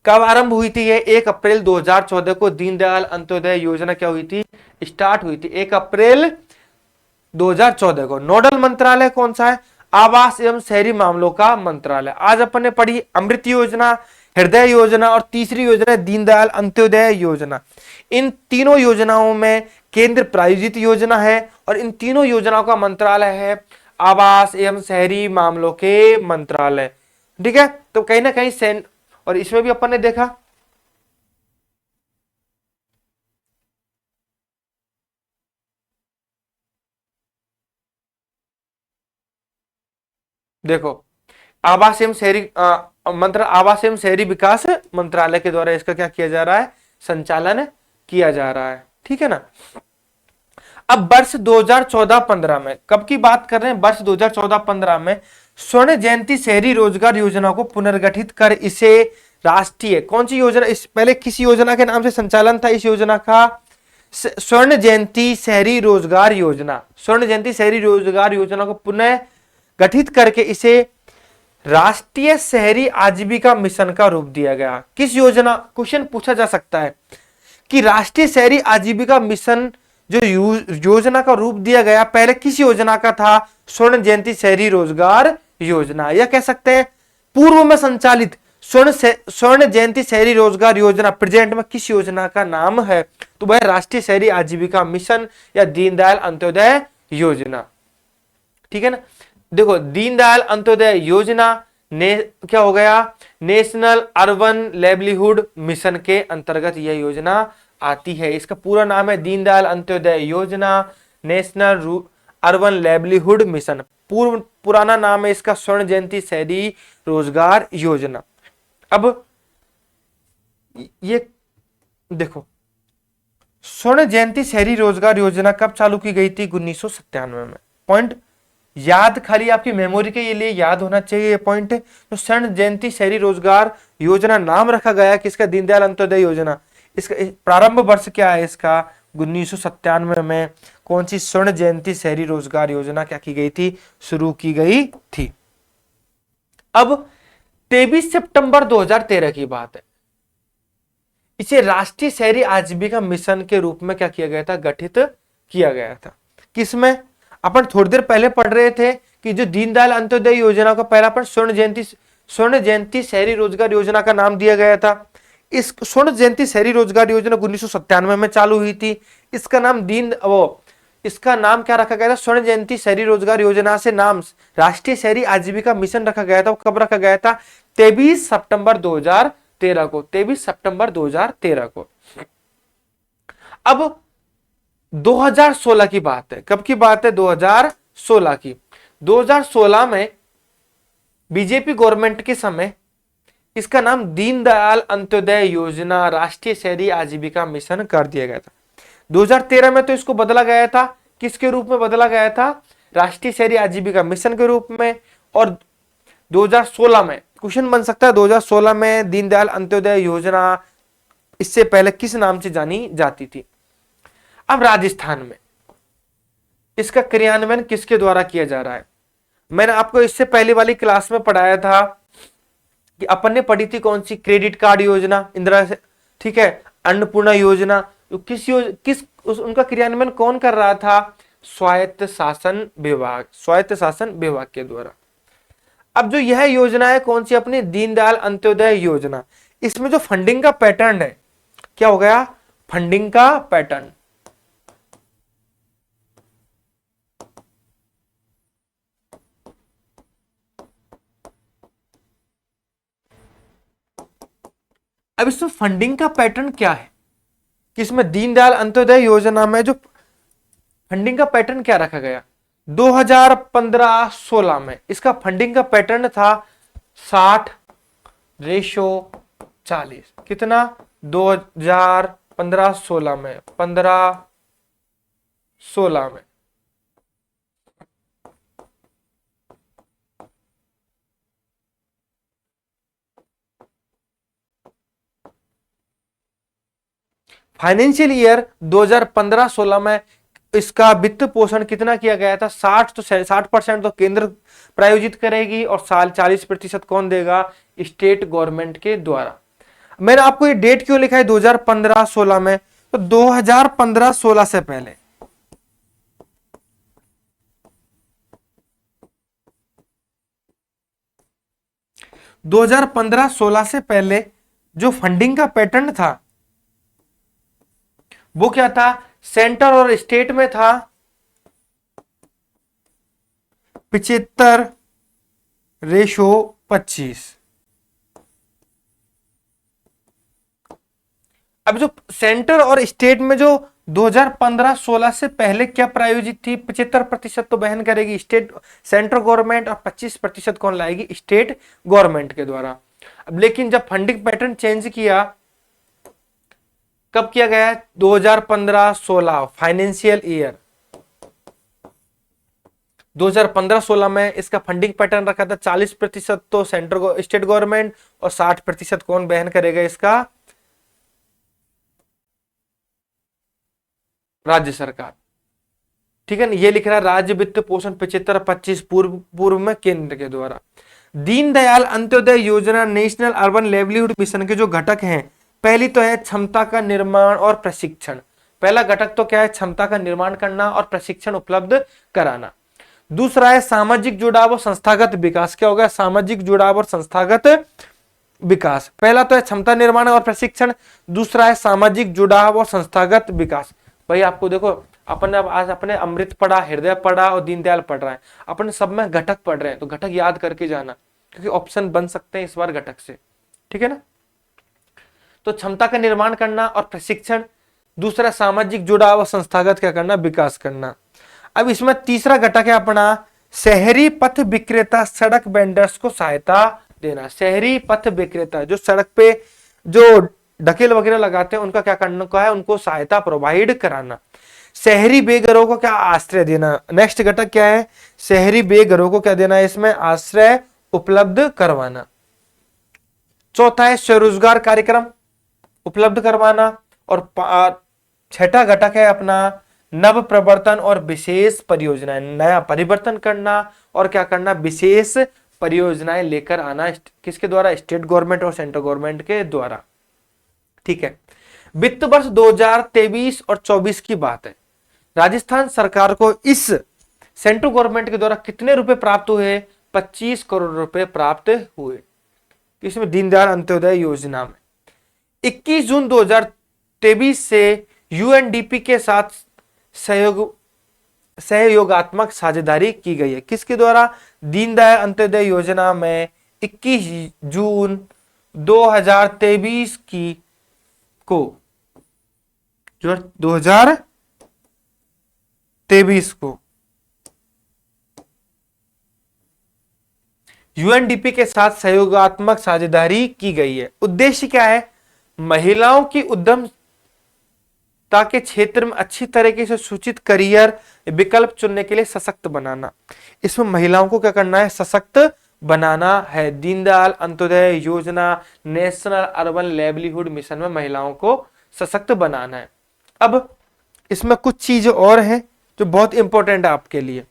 कब आरंभ हुई थी ये, 1 अप्रैल 2014 को दीनदयाल अंत्योदय योजना क्या हुई थी, स्टार्ट हुई थी 1 अप्रैल 2014 को। नोडल मंत्रालय कौन सा है, आवास एवं शहरी मामलों का मंत्रालय। आज अपन ने पढ़ी अमृत योजना, हृदय योजना और तीसरी योजना है दीनदयाल अंत्योदय योजना। इन तीनों योजनाओं में केंद्र प्रायोजित योजना है और इन तीनों योजनाओं का मंत्रालय है आवास एवं शहरी मामलों के मंत्रालय। ठीक है, तो कहीं ना कहीं और इसमें भी अपन ने देखा देखो आवास एवं शहरी आवास एवं शहरी विकास मंत्रालय के द्वारा इसका क्या किया जा रहा है, संचालन किया जा रहा है। ठीक है ना। अब वर्ष 2014-15 में, कब की बात कर रहे हैं, वर्ष 2014-15 में स्वर्ण जयंती शहरी रोजगार योजना को पुनर्गठित कर इसे राष्ट्रीय, कौन सी योजना, इस पहले किसी योजना के नाम से संचालन था इस योजना का, स्वर्ण जयंती शहरी रोजगार योजना। स्वर्ण जयंती शहरी रोजगार योजना को पुनः गठित करके इसे राष्ट्रीय शहरी आजीविका मिशन का रूप दिया गया। किस योजना, क्वेश्चन पूछा जा सकता है कि राष्ट्रीय शहरी आजीविका मिशन जो योजना का रूप दिया गया पहले किस योजना का था, स्वर्ण जयंती शहरी रोजगार योजना, या कह सकते हैं पूर्व में संचालित स्वर्ण जयंती शहरी रोजगार योजना प्रेजेंट में किस योजना का नाम है, तो वह राष्ट्रीय शहरी आजीविका मिशन या दीनदयाल अंत्योदय योजना। ठीक है ना। देखो दीनदयाल अंत्योदय योजना ने क्या हो गया, नेशनल अर्बन लाइवलीहुड मिशन के अंतर्गत यह योजना आती है। इसका पूरा नाम है दीनदयाल अंत्योदय योजना, नेशनल अर्बन लाइवलीहुड मिशन। पुराना नाम है इसका स्वर्ण जयंती शहरी रोजगार योजना। अब ये देखो स्वर्ण जयंती शहरी रोजगार योजना कब चालू की गई थी, 1997 में। पॉइंट याद, खाली आपकी मेमोरी के लिए याद होना चाहिए ये पॉइंट। तो स्वर्ण जयंती शहरी रोजगार योजना नाम रखा गया किसका, दीनदयाल अंत्योदय योजना। इसका प्रारंभ वर्ष क्या है इसका, 1997 में कौन सी स्वर्ण जयंती शहरी रोजगार योजना क्या की गई थी, शुरू की गई थी। अब 23 सितंबर 2013 की बात है, इसे राष्ट्रीय शहरी आजीविका मिशन के रूप में क्या किया गया था, गठित किया गया था। किसमें, अपन थोड़ी देर पहले पढ़ रहे थे कि जो दीनदयाल अंत्योदय योजना का पहला पर स्वर्ण जयंती शहरी रोजगार योजना का नाम दिया गया था। इस स्वर्ण जयंती शहरी रोजगार योजना 1997 में चालू हुई थी। इसका नाम क्या रखा गया था, स्वर्ण जयंती शहरी रोजगार योजना से नाम राष्ट्रीय शहरी आजीविका मिशन रखा गया था। वो कब रखा गया था, 23 सितंबर 2013 को, 23 सितंबर 2013 को। अब 2016 की बात है, कब की बात है, 2016 की। 2016 में बीजेपी गवर्नमेंट के समय इसका नाम दीनदयाल अंत्योदय योजना राष्ट्रीय शहरी आजीविका मिशन कर दिया गया था। 2013 में तो इसको बदला गया था, किसके रूप में बदला गया था, राष्ट्रीय शहरी आजीविका मिशन के रूप में। और 2016 में क्वेश्चन बन सकता है, 2016 में दीनदयाल अंत्योदय योजना इससे पहले किस नाम से जानी जाती थी। अब राजस्थान में इसका क्रियान्वयन किसके द्वारा किया जा रहा है, मैंने आपको इससे पहले वाली क्लास में पढ़ाया था कि अपन ने पढ़ी थी कौन सी, क्रेडिट कार्ड योजना, इंदिरा, ठीक है, अन्नपूर्णा योजना। तो उनका क्रियान्वयन कौन कर रहा था, स्वायत्त शासन विभाग के द्वारा। अब जो यह योजना है कौन सी, अपनी दीनदयाल अंत्योदय योजना, इसमें जो फंडिंग का पैटर्न है, क्या हो गया, फंडिंग का पैटर्न। अब इसमें फंडिंग का पैटर्न क्या है, कि इसमें दीनदयाल अंत्योदय योजना में जो फंडिंग का पैटर्न क्या रखा गया, 2015-16 में इसका फंडिंग का पैटर्न था 60:40। कितना, 2015-16 में, 15-16 में। फाइनेंशियल ईयर 2015-16 में इसका वित्त पोषण कितना किया गया था, 60% तो केंद्र प्रायोजित करेगी और 40% कौन देगा, स्टेट गवर्नमेंट के द्वारा। मैंने आपको ये डेट क्यों लिखा है 2015-16 में, तो 2015-16 से पहले 2015-16 से पहले जो फंडिंग का पैटर्न था वो क्या था, सेंटर और स्टेट में था 75:25। अब जो सेंटर और स्टेट में जो 2015-16 से पहले क्या प्रायोजित थी, 75% तो वहन करेगी स्टेट सेंट्रल गवर्नमेंट और 25% कौन लाएगी, स्टेट गवर्नमेंट के द्वारा। अब लेकिन जब फंडिंग पैटर्न चेंज किया, कब किया गया है, 2015-16 फाइनेंशियल ईयर 2015-16 में इसका फंडिंग पैटर्न रखा था 40% तो सेंट्रल स्टेट गवर्नमेंट और 60% कौन वहन करेगा, इसका राज्य सरकार। ठीक है ना, ये लिख रहा है राज्य वित्त पोषण 75-25 पूर्व में केंद्र के द्वारा। दीनदयाल अंत्योदय योजना नेशनल अर्बन लाइवलीहुड मिशन के जो घटक हैं, पहली तो है क्षमता का निर्माण और प्रशिक्षण। पहला घटक तो क्या है, क्षमता का निर्माण करना और प्रशिक्षण उपलब्ध कराना। दूसरा है सामाजिक जुड़ाव और संस्थागत विकास। क्या होगा, सामाजिक जुड़ाव और संस्थागत विकास। पहला तो है क्षमता निर्माण और प्रशिक्षण, दूसरा है सामाजिक जुड़ाव और संस्थागत विकास। भाई आपको देखो, अपन अब आज अपने अमृत पढ़ा, हृदय पढ़ा और दीनदयाल पढ़ रहा है, अपन सब में घटक पढ़ रहे हैं, तो घटक याद करके जाना, क्योंकि ऑप्शन बन सकते हैं इस बार घटक से। ठीक है ना, तो क्षमता का निर्माण करना और प्रशिक्षण, दूसरा सामाजिक जुड़ाव और संस्थागत क्या करना, विकास करना। अब इसमें तीसरा घटक है अपना शहरी पथ विक्रेता, सड़क वेंडर्स को सहायता देना। शहरी पथ विक्रेता जो सड़क पे जो ढकेल वगैरह लगाते हैं, उनका क्या करना का है, उनको सहायता प्रोवाइड कराना। शहरी बेघरों को क्या, आश्रय देना। नेक्स्ट घटक क्या है, शहरी बेघरों को क्या देना है, इसमें आश्रय उपलब्ध करवाना। चौथा है स्वरोजगार कार्यक्रम उपलब्ध करवाना। और छठा घटक है अपना नव प्रवर्तन और विशेष परियोजनाएं, नया परिवर्तन करना और क्या करना, विशेष परियोजनाएं लेकर आना। किसके द्वारा, स्टेट गवर्नमेंट और सेंट्रल गवर्नमेंट के द्वारा। ठीक है, वित्त वर्ष 2023 और 24 की बात है। राजस्थान सरकार को इस सेंट्रल गवर्नमेंट के द्वारा कितने रुपए प्राप्त हुए, 25 करोड़ रुपए प्राप्त हुए। इसमें दीनदयाल अंत्योदय योजना में 21 जून 2023 से यूएनडीपी के साथ सहयोगात्मक साझेदारी की गई है। किसके द्वारा, दीनदयाल अंत्योदय योजना में 21 जून 2023 की को, जो 2023 को यूएनडीपी के साथ सहयोगात्मक साझेदारी की गई है। उद्देश्य क्या है, महिलाओं की उद्यमता के क्षेत्र में अच्छी तरीके से सूचित करियर विकल्प चुनने के लिए सशक्त बनाना। इसमें महिलाओं को क्या करना है, सशक्त बनाना है। दीनदयाल अंत्योदय योजना नेशनल अर्बन लाइवलीहुड मिशन में महिलाओं को सशक्त बनाना है। अब इसमें कुछ चीजें और हैं जो बहुत इंपॉर्टेंट है आपके लिए।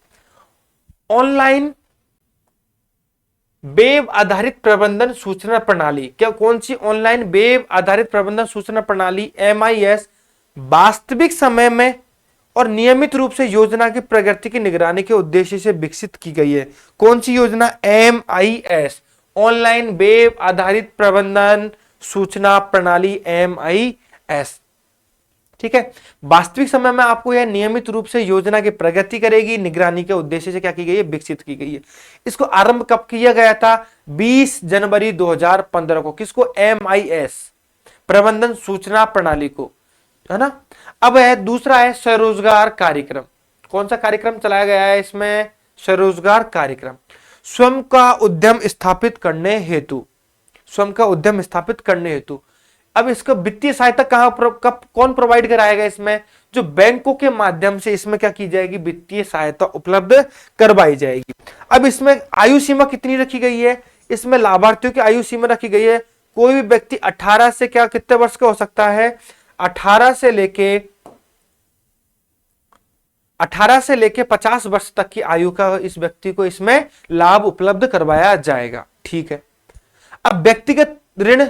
ऑनलाइन वेब आधारित प्रबंधन सूचना प्रणाली, क्या कौन सी, ऑनलाइन वेब आधारित प्रबंधन सूचना प्रणाली MIS वास्तविक समय में और नियमित रूप से योजना की प्रगति की निगरानी के उद्देश्य से विकसित की गई है। कौन सी योजना? MIS, ऑनलाइन वेब आधारित प्रबंधन सूचना प्रणाली, MIS। ठीक है, वास्तविक समय में आपको यह नियमित रूप से योजना की प्रगति करेगी, निगरानी के उद्देश्य से क्या की गई है? विकसित की गई है। इसको आरंभ कब किया गया था? 20 जनवरी 2015 को। किसको? MIS, प्रबंधन सूचना प्रणाली को, है ना। अब है दूसरा है स्वरोजगार कार्यक्रम। कौन सा कार्यक्रम चलाया गया है इसमें? स्वरोजगार कार्यक्रम। स्वयं का उद्यम स्थापित करने हेतु, स्वयं का उद्यम स्थापित करने हेतु। अब इसको वित्तीय सहायता कब कौन प्रोवाइड कराएगा? इसमें जो बैंकों के माध्यम से इसमें क्या की जाएगी? वित्तीय सहायता उपलब्ध करवाई जाएगी। अब इसमें आयु सीमा कितनी रखी गई है? इसमें लाभार्थियों की आयु सीमा रखी गई है, कोई भी व्यक्ति 18 से क्या कितने वर्ष का हो सकता है? 18 से लेके 50 वर्ष तक की आयु का इस व्यक्ति को इसमें लाभ उपलब्ध करवाया जाएगा। ठीक है, अब व्यक्तिगत ऋण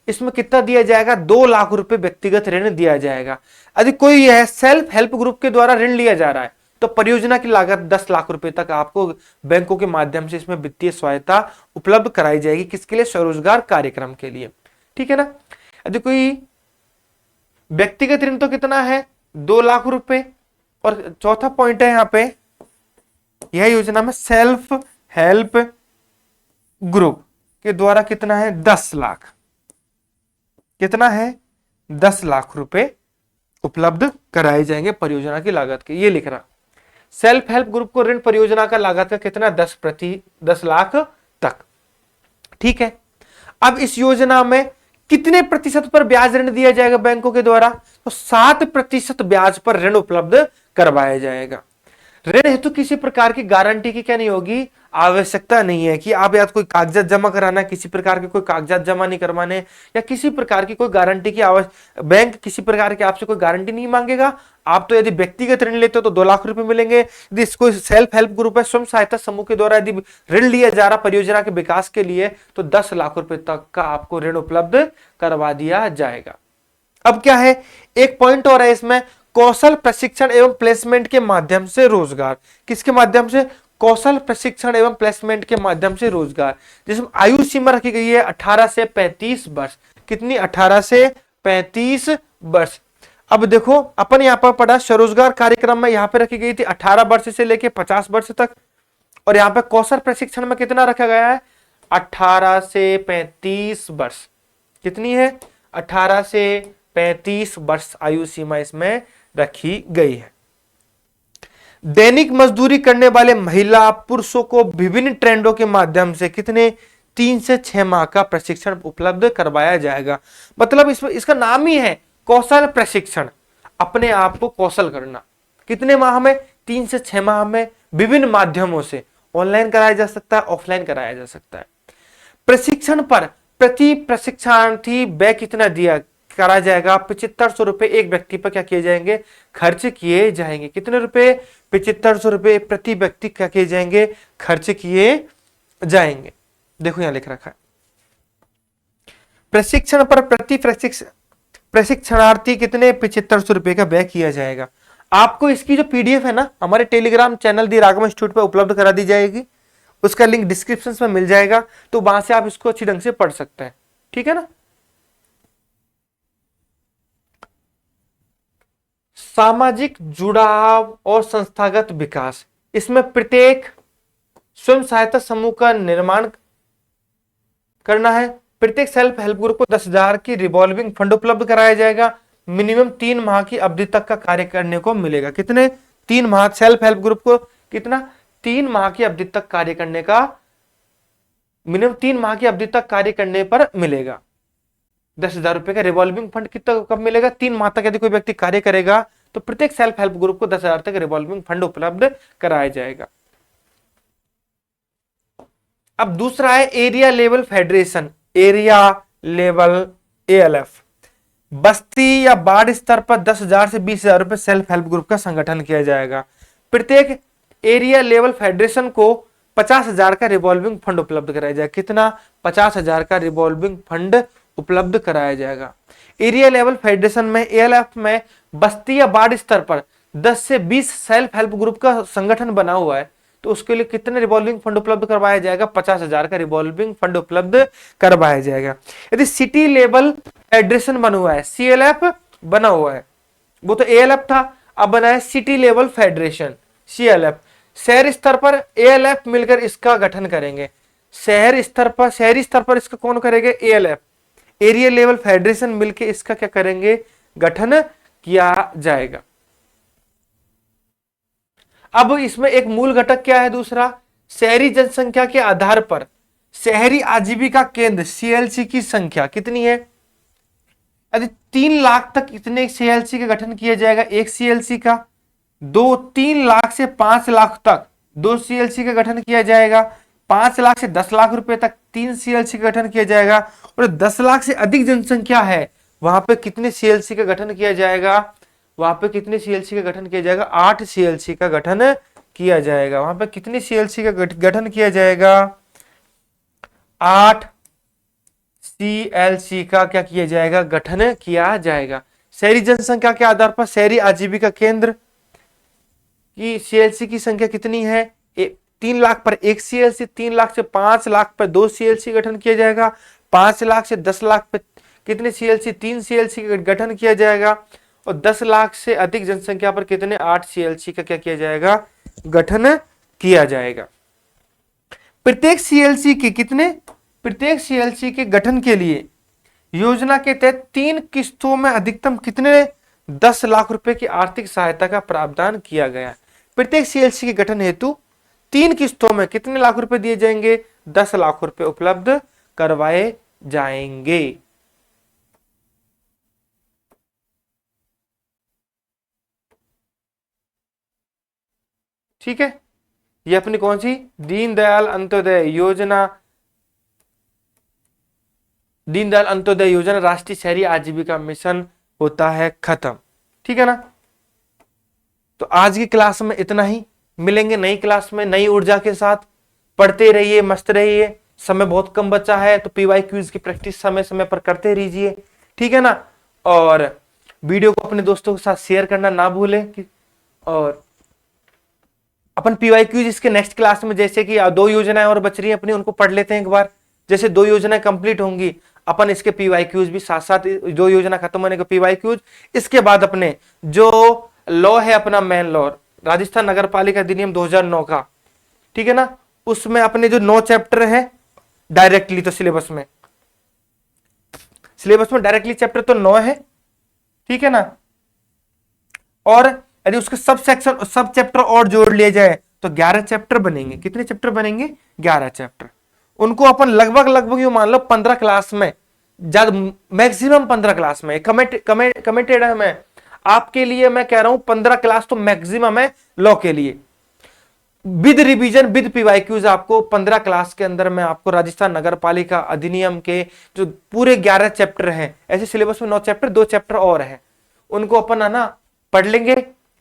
इसमें कितना दिया जाएगा? 2 लाख रुपए व्यक्तिगत ऋण दिया जाएगा। यदि कोई यह सेल्फ हेल्प ग्रुप के द्वारा ऋण लिया जा रहा है तो परियोजना की लागत 10 लाख रुपए तक आपको बैंकों के माध्यम से इसमें वित्तीय सहायता उपलब्ध कराई जाएगी। किसके लिए? स्वरोजगार कार्यक्रम के लिए। ठीक है ना। यदि कोई व्यक्तिगत ऋण तो कितना है? 2 लाख रुपए। और चौथा पॉइंट है यहां पे, यह योजना में सेल्फ हेल्प ग्रुप के द्वारा कितना है? 10 लाख। कितना है? 10 लाख रुपए उपलब्ध कराए जाएंगे परियोजना की लागत के। ये लिख रहा, सेल्फ हेल्प ग्रुप को ऋण परियोजना का लागत का कितना? 10 लाख तक। ठीक है, अब इस योजना में कितने प्रतिशत पर ब्याज ऋण दिया जाएगा बैंकों के द्वारा? तो 7% ब्याज पर ऋण उपलब्ध करवाया जाएगा। ऋण हेतु किसी प्रकार की गारंटी की क्या नहीं होगी? आवश्यकता नहीं है कि आप या तो कोई कागजात जमा कराना, किसी प्रकार के कोई कागजात जमा नहीं करवाने, या किसी प्रकार की कोई गारंटी की बैंक किसी प्रकार की आपसे कोई गारंटी नहीं मांगेगा। आप तो यदि व्यक्तिगत ऋण लेते हो तो 2 लाख रुपए मिलेंगे। यदि इसको सेल्फ हेल्प ग्रुप है, स्वयं सहायता समूह के द्वारा यदि ऋण लिया जा रहा परियोजना के विकास के लिए, तो 10 लाख रुपए तक का आपको ऋण उपलब्ध करवा दिया जाएगा। अब क्या है, एक पॉइंट और है इसमें, कौशल प्रशिक्षण एवं प्लेसमेंट के माध्यम से रोजगार। किसके माध्यम से? कौशल प्रशिक्षण एवं प्लेसमेंट के माध्यम से रोजगार, जिसमें आयु सीमा रखी गई है 18 से 35 वर्ष। कितनी? 18 से 35 वर्ष। अब देखो, अपन यहां पर पढ़ा स्वरोजगार कार्यक्रम में यहां पे रखी गई थी 18 वर्ष से लेके 50 वर्ष तक, और यहां पे कौशल प्रशिक्षण में कितना रखा गया है? 18 से 35 वर्ष। कितनी है? 18 से 35 वर्ष आयु सीमा इसमें रखी गई है। दैनिक मजदूरी करने वाले महिला पुरुषों को विभिन्न ट्रेंडों के माध्यम से कितने? 3 से 6 माह का प्रशिक्षण उपलब्ध करवाया जाएगा। मतलब इसका नाम ही है कौशल प्रशिक्षण, अपने आप को कौशल करना। कितने माह में? 3 से 6 माह में, विभिन्न माध्यमों से। ऑनलाइन कराया जा सकता है, ऑफलाइन कराया जा सकता है। प्रशिक्षण पर प्रति प्रशिक्षणार्थी व्यय कितना दिया करा जाएगा? 7500 रुपए एक व्यक्ति पर क्या किए जाएंगे? खर्च किए जाएंगे। कितने रुपए? 7500 रुपए प्रति व्यक्ति क्या किए जाएंगे? खर्च किए जाएंगे। देखो यहां लिख रखा है, प्रशिक्षण पर प्रति प्रशिक्षणार्थी कितने? 7500 रुपए का व्यय किया जाएगा। आपको इसकी जो PDF है ना, हमारे टेलीग्राम चैनल दी रागम इंस्टीट्यूट पर उपलब्ध करा दी जाएगी। उसका लिंक डिस्क्रिप्शन में मिल जाएगा, तो वहां से आप इसको अच्छी ढंग से पढ़ सकते हैं। ठीक है ना। सामाजिक जुड़ाव और संस्थागत विकास, इसमें प्रत्येक स्वयं सहायता समूह का निर्माण करना है। प्रत्येक सेल्फ हेल्प ग्रुप को 10,000 की रिवॉल्विंग फंड उपलब्ध कराया जाएगा। मिनिमम 3 माह की अवधि तक का कार्य करने को मिलेगा। कितने? 3 माह। सेल्फ हेल्प ग्रुप को कितना? 3 माह की अवधि तक कार्य करने का, मिनिमम 3 माह की अवधि तक कार्य करने पर मिलेगा 10,000 रुपए का रिवॉल्विंग फंड। कितना कब मिलेगा? 3 माह तक यदि कोई व्यक्ति कार्य करेगा तो प्रत्येक सेल्फ हेल्प ग्रुप को 10,000 तक रिवॉल्विंग फंड उपलब्ध कराया जाएगा। अब दूसरा है area level federation, area level ALF। बस्ती या वार्ड स्तर पर 10,000 से 20,000 रुपए सेल्फ हेल्प ग्रुप का संगठन किया जाएगा। प्रत्येक एरिया लेवल फेडरेशन को 50,000 का रिवॉल्विंग फंड उपलब्ध कराया जाएगा। कितना? 50,000 का रिवॉल्विंग फंड उपलब्ध कराया जाएगा। एरिया लेवल फेडरेशन में ALF में बस्ती या वार्ड स्तर पर 10 से 20 सेल्फ हेल्प ग्रुप का संगठन बना हुआ है, तो उसके लिए कितने रिवॉल्विंग फंड उपलब्ध करवाया जाएगा? 50,000 का रिवॉल्विंग फंड उपलब्ध करवाया जाएगा। यदि सिटी लेवल फेडरेशन बना हुआ है, सीएलएफ बना हुआ है, वो तो एएलएफ था, अब बना है सिटी लेवल फेडरेशन, सीएलएफ। शहर स्तर पर एएलएफ मिलकर इसका गठन करेंगे। शहरी स्तर पर इसका कौन करेंगे? एएलएफ, एरिया लेवल फेडरेशन मिलकर इसका क्या करेंगे? गठन किया जाएगा। अब इसमें एक मूल घटक क्या है? दूसरा, शहरी जनसंख्या के आधार पर शहरी आजीविका केंद्र सीएलसी की संख्या कितनी है? यदि 3 लाख तक इतने सीएलसी का गठन किया जाएगा, एक सीएलसी का। 3 लाख से 5 लाख तक 2 सीएलसी का गठन किया जाएगा। 5 लाख से 10 लाख रुपए तक 3 सीएलसी का गठन किया जाएगा। और 10 लाख से अधिक जनसंख्या है, वहां पे कितने सीएलसी का गठन किया जाएगा? वहां पे कितने सीएलसी का गठन किया जाएगा? 8 सीएलसी का गठन किया जाएगा। वहां पे कितने सीएलसी का गठन किया जाएगा? 8 सीएलसी का क्या किया जाएगा? गठन किया जाएगा। शहरी जनसंख्या के आधार पर शहरी आजीविका केंद्र की सीएलसी की संख्या कितनी है? 3 लाख पर 1 सीएलसी, 3 लाख से 5 लाख पर 2 सीएलसी गठन किया जाएगा। 5 लाख से 10 लाख पर कितने सीएलसी? 3 सीएलसी का गठन किया जाएगा। और 10 लाख से अधिक जनसंख्या पर कितने? 8 सीएलसी का क्या किया जाएगा? गठन किया जाएगा। प्रत्येक सीएलसी के गठन के लिए योजना के तहत 3 किस्तों में अधिकतम कितने? 10 लाख रुपए की आर्थिक सहायता का प्रावधान किया गया। प्रत्येक सीएलसी के गठन हेतु 3 किस्तों में कितने लाख रुपए दिए जाएंगे? 10 लाख रुपए उपलब्ध करवाए जाएंगे। ठीक है, ये अपनी कौन सी? दीनदयाल अंत्योदय योजना राष्ट्रीय शहरी आजीविका मिशन होता है खत्म। ठीक है ना? तो आज की क्लास में इतना ही। मिलेंगे नई क्लास में नई ऊर्जा के साथ। पढ़ते रहिए, मस्त रहिए। समय बहुत कम बचा है, तो पीवाई क्विज की प्रैक्टिस समय समय पर करते रहिए। ठीक है ना? और वीडियो को अपने दोस्तों के साथ शेयर करना ना भूलें। और अपन पीवाई क्यूज इसके नेक्स्ट क्लास में, जैसे कि 2 योजनाएं और बच रही हैं अपनी, उनको पढ़ लेते हैं एक बार। जैसे 2 योजनाएं कंप्लीट होंगी, अपन इसके पीवाई क्यूज भी साथ साथ, 2 योजना खत्म होने के पीवाई क्यूज। इसके बाद अपने जो लॉ है अपना मेन लॉ, राजस्थान नगर पालिका अधिनियम 2009 का, ठीक है ना, उसमें अपने जो 9 चैप्टर है डायरेक्टली, तो सिलेबस में डायरेक्टली चैप्टर तो 9 है। ठीक है ना? और यदि उसके सब चैप्टर और जोड़ लिए जाए तो 11 चैप्टर बनेंगे। कितने चैप्टर बनेंगे? 11 चैप्टर। उनको अपन लगभग यू मान लो 15 क्लास में, ज्यादा मैक्सिमम 15 क्लास में, कमिटेड है मैं आपके लिए। मैं कह रहा हूं 15 क्लास तो मैक्सिमम है लॉ के लिए, विद रिवीजन विद पीवाई क्यूज। आपको 15 क्लास के अंदर मैं आपको राजस्थान नगर पालिका अधिनियम के जो पूरे 11 चैप्टर हैं, ऐसे सिलेबस में 9 चैप्टर, 2 चैप्टर और हैं, उनको अपन है ना पढ़ लेंगे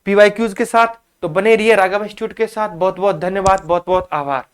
पीवाई क्यूज के साथ। तो बने रहिए राघव इंस्टीट्यूट के साथ। बहुत बहुत धन्यवाद, बहुत बहुत आभार।